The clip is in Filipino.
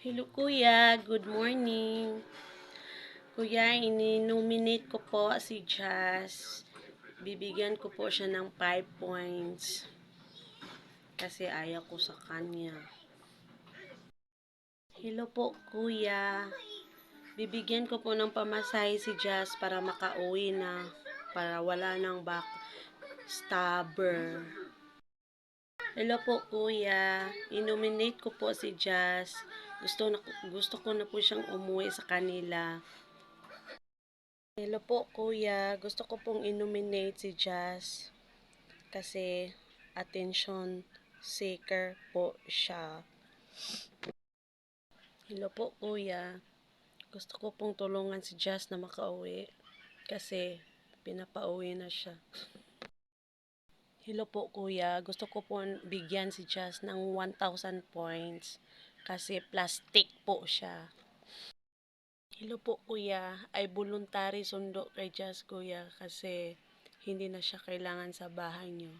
Hello kuya, good morning. Kuya, ini-nominate ko po si Jazz. Bibigyan ko po siya ng 5 points. Kasi ayaw ko sa kanya. Hello po kuya. Bibigyan ko po ng pamasahe si Jazz para makauwi na. Para wala nang backstabber. Hello po kuya. I-nominate ko po si Jazz. Gusto ko na po siyang umuwi sa kanila. Hello po kuya. Gusto ko pong i-nominate si Jazz. Kasi attention seeker po siya. Hello po kuya. Gusto ko pong tulungan si Jazz na makauwi. Kasi pinapauwi na siya. Hello po kuya. Gusto ko po bigyan si Jazz ng 1,000 points. Kasi plastic po siya. Hello po kuya. Ay voluntary sundo kay Jazz kuya. Kasi hindi na siya kailangan sa bahay niyo.